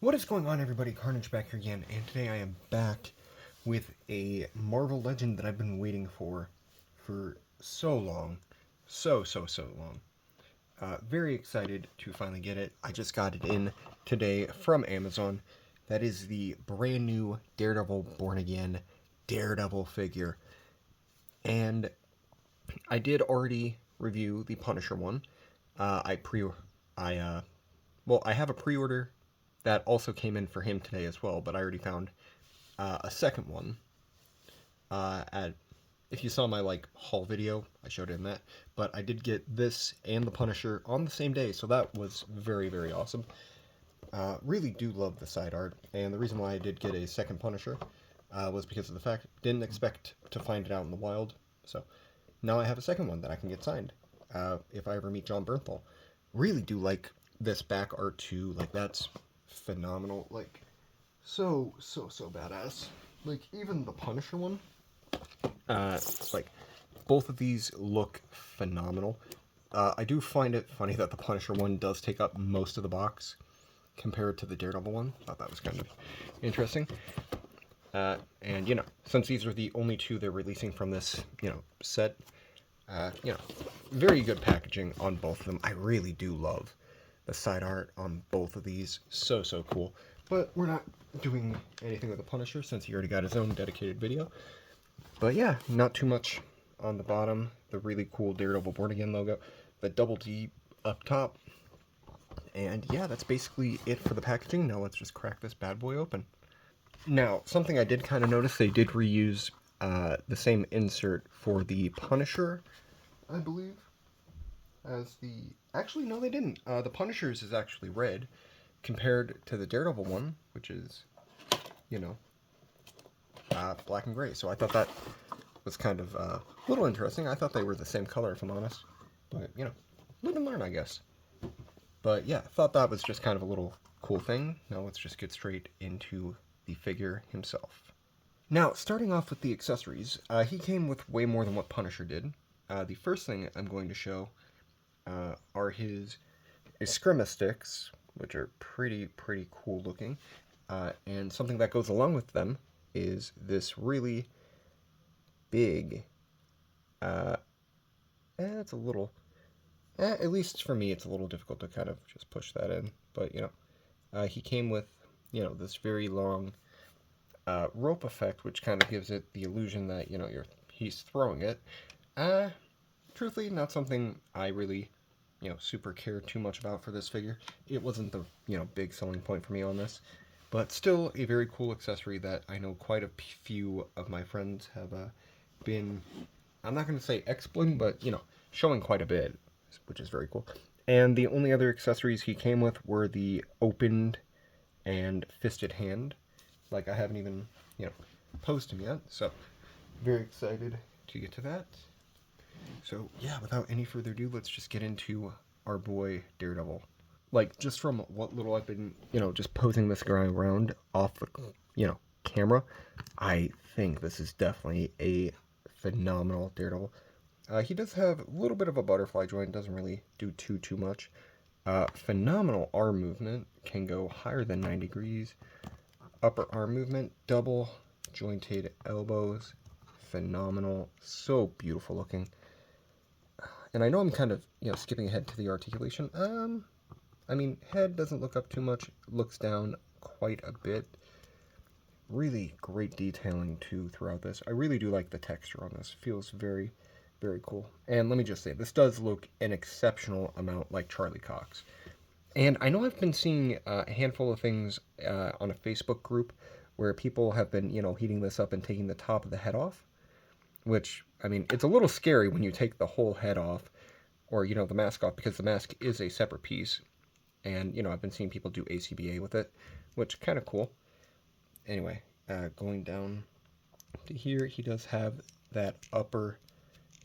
What is going on, everybody? Carnage back here again, and today I am back with a Marvel Legend that I've been waiting for so long. So long. Very excited to finally get it. I just got it in today from Amazon. That is the brand new Daredevil Born Again Daredevil figure. And I did already review the Punisher one. I well, I have a pre-order that also came in for him today as well, but I already found a second one. At If you saw my haul video, I showed it in that. But I did get this and the Punisher on the same day, so that was very awesome. Really do love the side art, and the reason why I did get a second Punisher was because of the fact didn't expect to find it out in the wild. So now I have a second one that I can get signed if I ever meet John Bernthal. Really do like this back art too. Like, that's phenomenal. Like, so badass. Like, even the Punisher one, uh, like, both of these look phenomenal. I do find it funny that the Punisher one does take up most of the box compared to the Daredevil one. Thought that was kind of interesting. And, since these are the only two they're releasing from this, set, very good packaging on both of them. I really do love the side art on both of these. So cool. But we're not doing anything with the Punisher since he already got his own dedicated video. But yeah, not too much on the bottom. The really cool Daredevil Born Again logo. The double D up top. And yeah, that's basically it for the packaging. Now let's just crack this bad boy open. Now, something I did kind of notice, they did reuse the same insert for the Punisher, I believe, as the... Actually, no, they didn't. The Punisher's is actually red, compared to the Daredevil one, which is, black and gray. So I thought that was kind of a little interesting. I thought they were the same color, if I'm honest. But, live and learn, I guess. But yeah, I thought that was just kind of a little cool thing. Now let's just get straight into the figure himself. Now, starting off with the accessories, he came with way more than what Punisher did. The first thing I'm going to show are his Eskrima sticks, which are pretty cool looking. And something that goes along with them is this really big, it's a little, at least for me, it's a little difficult to kind of just push that in. But, he came with, this very long rope effect, which kind of gives it the illusion that, he's throwing it. Truthfully, not something I really, super cared too much about for this figure. It wasn't the, big selling point for me on this. But still a very cool accessory that I know quite a few of my friends have been, I'm not going to say exploiting, but, showing quite a bit, which is very cool. And the only other accessories he came with were the opened and fisted hand. Like, I haven't even, posed him yet, so very excited to get to that. So, yeah, without any further ado, let's just get into our boy Daredevil. Like, just from what little I've been, just posing this guy around off the, camera, I think this is definitely a phenomenal Daredevil. He does have a little bit of a butterfly joint, doesn't really do too much. Phenomenal arm movement, can go higher than 9 degrees. Upper arm movement, double jointed elbows, phenomenal, so beautiful looking. And I know I'm kind of, skipping ahead to the articulation. I mean, head doesn't look up too much, looks down quite a bit. Really great detailing, too, throughout this. I really do like the texture on this. Feels very cool. And let me just say, this does look an exceptional amount like Charlie Cox. And I know I've been seeing a handful of things on a Facebook group where people have been, heating this up and taking the top of the head off. Which, I mean, it's a little scary when you take the whole head off, or, the mask off, because the mask is a separate piece. And, I've been seeing people do ACBA with it, which kind of cool. Anyway, going down to here, he does have that upper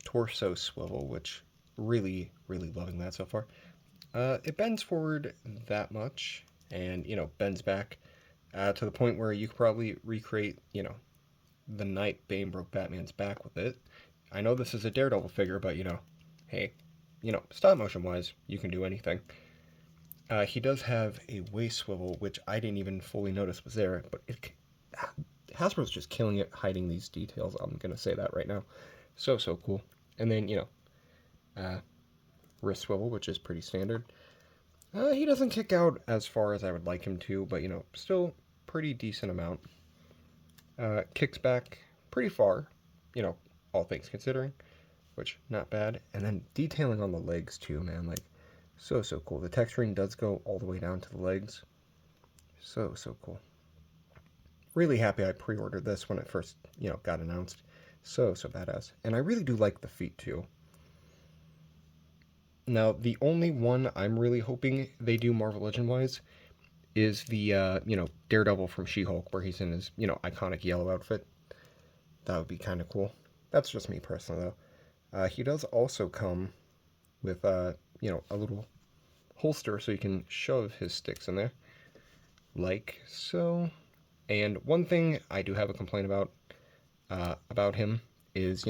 torso swivel, which really loving that so far. It bends forward that much, and, bends back to the point where you could probably recreate, the night Bane broke Batman's back with it. I know this is a Daredevil figure, but, hey, stop motion wise, you can do anything. He does have a waist swivel, which I didn't even fully notice was there, but Hasbro's just killing it hiding these details. I'm going to say that right now. So cool. And then, wrist swivel, which is pretty standard. He doesn't kick out as far as I would like him to, but, still pretty decent amount. Kicks back pretty far, all things considering, which, not bad. And then detailing on the legs, too, man, like, so cool. The texturing does go all the way down to the legs. So cool. Really happy I pre-ordered this when it first, got announced. So badass. And I really do like the feet, too. Now, the only one I'm really hoping they do Marvel Legend-wise is the, Daredevil from She-Hulk, where he's in his, iconic yellow outfit. That would be kind of cool. That's just me personally, though. He does also come with, a little holster so you can shove his sticks in there. Like so. And one thing I do have a complaint about him is,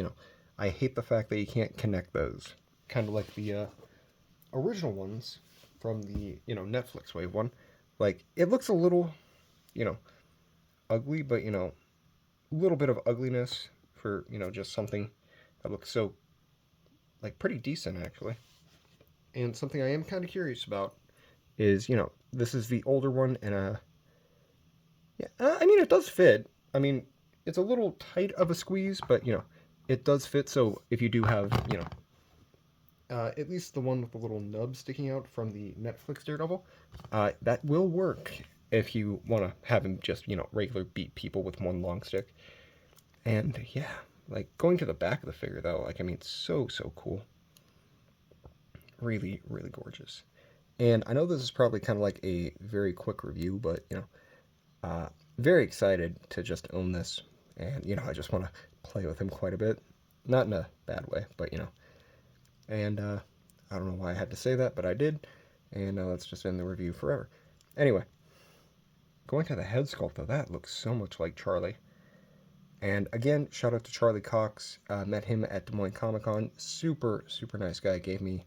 I hate the fact that you can't connect those. Kind of like the original ones from the, Netflix Wave one. Like, it looks a little, ugly, but, a little bit of ugliness for, just something that looks so, like, pretty decent, actually. And something I am kind of curious about is, this is the older one, and, yeah, I mean, it does fit. I mean, it's a little tight of a squeeze, but, it does fit, so if you do have, at least the one with the little nub sticking out from the Netflix Daredevil, that will work if you want to have him just, regular beat people with one long stick. And, yeah, like, going to the back of the figure, though, like, I mean, so cool. Really, really gorgeous. And I know this is probably kind of like a very quick review, but, very excited to just own this. And, I just want to play with him quite a bit. Not in a bad way, but, And, I don't know why I had to say that, but I did. And let's just end the review forever. Anyway, going to the head sculpt, though, that looks so much like Charlie. And again, shout out to Charlie Cox. Met him at Des Moines Comic-Con. Super nice guy. Gave me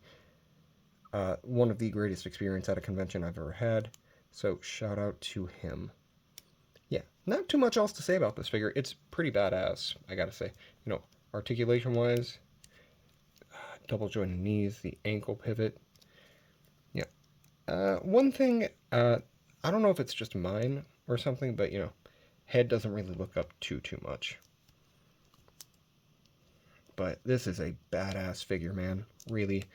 one of the greatest experience at a convention I've ever had. So shout out to him. Yeah, not too much else to say about this figure. It's pretty badass, I gotta say. Articulation-wise, double jointed knees, the ankle pivot. Yeah. One thing, I don't know if it's just mine or something, but, head doesn't really look up too much. But this is a badass figure, man. Really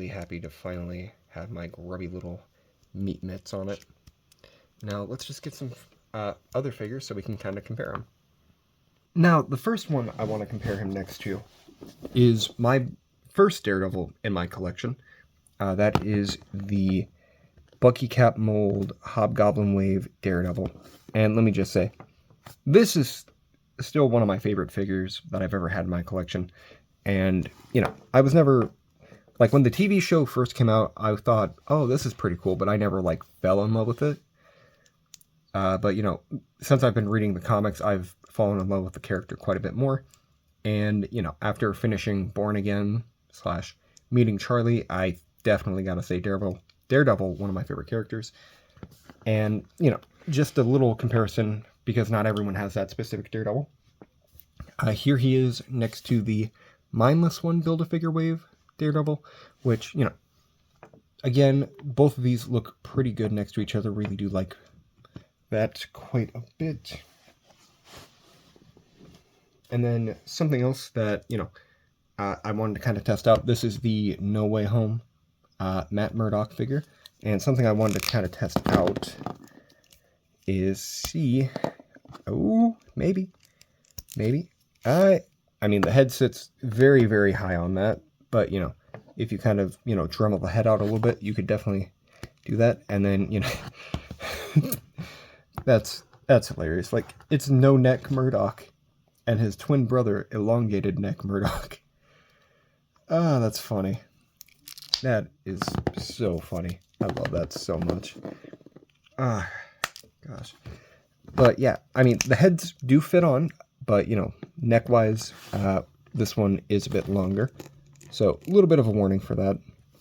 happy to finally have my grubby little meat mitts on it. Now, let's just get some other figures so we can kind of compare them. Now, the first one I want to compare him next to is my first Daredevil in my collection. That is the Bucky Cap mold Hobgoblin Wave Daredevil. And let me just say, this is still one of my favorite figures that I've ever had in my collection. And, I was never, like, when the TV show first came out, I thought, oh, this is pretty cool, but I never, like, fell in love with it. But, since I've been reading the comics, I've fallen in love with the character quite a bit more. And, after finishing Born Again / meeting Charlie, I definitely gotta say Daredevil, one of my favorite characters. And, just a little comparison, because not everyone has that specific Daredevil. Here he is next to the Mindless One Build-A-Figure Wave Daredevil, which, again, both of these look pretty good next to each other. Really do like that quite a bit. And then something else that, I wanted to kind of test out. This is the No Way Home Matt Murdock figure. And something I wanted to kind of test out is see... Oh, maybe. I mean, the head sits very high on that. But, if you kind of, dremel the head out a little bit, you could definitely do that. And then, that's hilarious. Like, it's No Neck Murdock and his twin brother, Elongated Neck Murdock. Ah, that's funny. That is so funny. I love that so much. Ah, gosh. But yeah, I mean, the heads do fit on, but, neck-wise, this one is a bit longer. So, a little bit of a warning for that.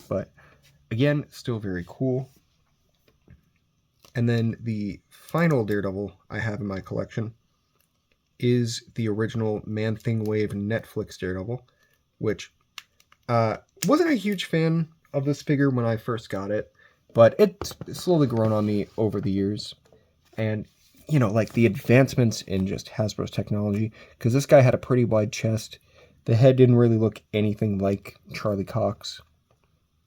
But, again, still very cool. And then the final Daredevil I have in my collection is the original Man-Thing Wave Netflix Daredevil, which wasn't a huge fan of this figure when I first got it, but it's slowly grown on me over the years. And, you know, like the advancements in just Hasbro's technology, because this guy had a pretty wide chest. The head didn't really look anything like Charlie Cox.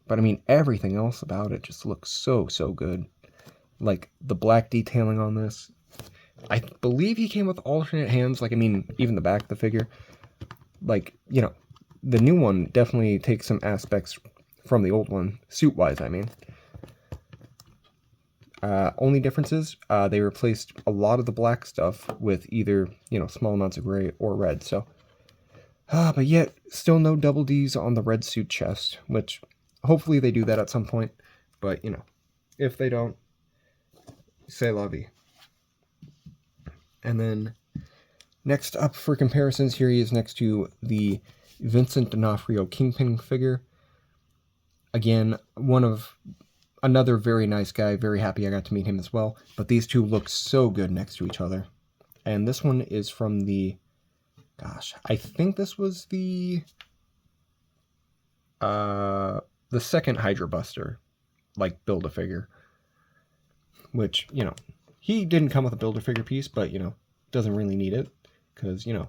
But I mean, everything else about it just looks so, so good. Like the black detailing on this. I believe he came with alternate hands. Like, I mean, even the back of the figure. Like, you know, the new one definitely takes some aspects from the old one, suit-wise, I mean. Only differences, they replaced a lot of the black stuff with either, you know, small amounts of gray or red, so. But yet, still no double Ds on the red suit chest, which hopefully they do that at some point. But, you know, if they don't, c'est la vie. And then, next up for comparisons, here he is next to the Vincent D'Onofrio Kingpin figure. Again, another very nice guy, very happy I got to meet him as well. But these two look so good next to each other. And this one is from the, gosh, I think this was the second Hydra Buster, like, Build-A-Figure. Which, you know, he didn't come with a Build-A-Figure piece, but, you know, doesn't really need it. Because, you know,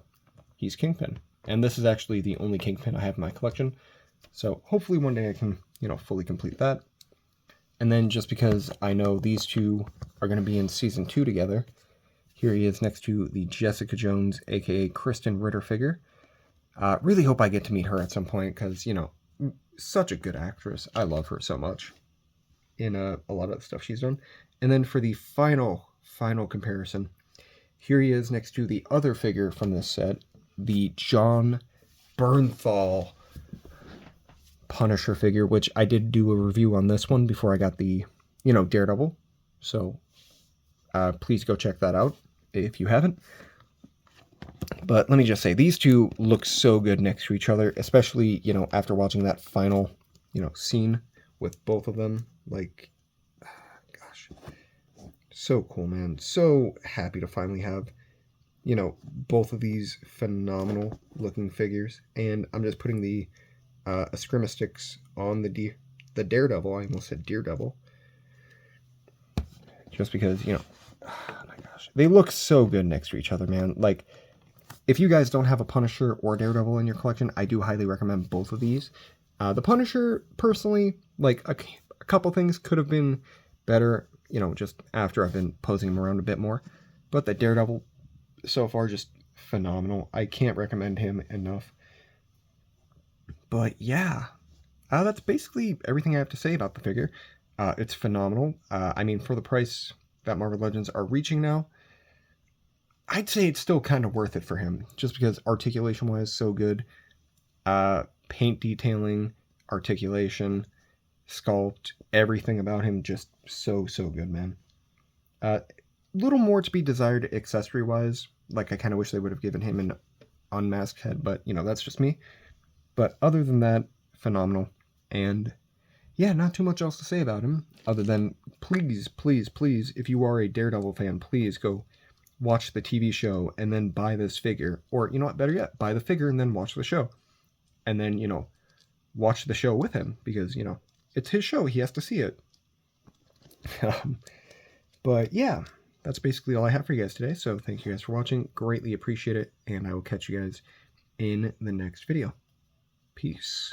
he's Kingpin. And this is actually the only Kingpin I have in my collection. So hopefully one day I can, you know, fully complete that. And then just because I know these two are going to be in Season 2 together, here he is next to the Jessica Jones, aka Kristen Ritter figure. Really hope I get to meet her at some point because, you know, such a good actress. I love her so much in a lot of the stuff she's done. And then for the final comparison, here he is next to the other figure from this set, the John Bernthal Punisher figure, which I did do a review on this one before I got the, you know, Daredevil. So please go check that out if you haven't. But let me just say, these two look so good next to each other, especially, you know, after watching that final, you know, scene with both of them. Like, gosh, so cool, man. So happy to finally have, you know, both of these phenomenal looking figures. And I'm just putting the Eskrima on the Daredevil. I almost said Daredevil. Just because, you know, oh my gosh, they look so good next to each other, man. Like, if you guys don't have a Punisher or Daredevil in your collection, I do highly recommend both of these. The Punisher, personally, like, a couple things could have been better, you know, just after I've been posing him around a bit more. But the Daredevil, so far, just phenomenal. I can't recommend him enough. But yeah, that's basically everything I have to say about the figure. It's phenomenal. I mean, for the price that Marvel Legends are reaching now, I'd say it's still kind of worth it for him, just because articulation-wise, so good. Paint detailing, articulation, sculpt, everything about him just so good, man. Little more to be desired accessory-wise. Like, I kind of wish they would have given him an unmasked head, but, you know, that's just me. But other than that, phenomenal. And yeah, not too much else to say about him, other than please, if you are a Daredevil fan, please go watch the TV show and then buy this figure. Or, you know what, better yet, buy the figure and then watch the show. And then, you know, watch the show with him, because, you know, it's his show. He has to see it. But yeah, that's basically all I have for you guys today. So thank you guys for watching. Greatly appreciate it. And I will catch you guys in the next video. Peace.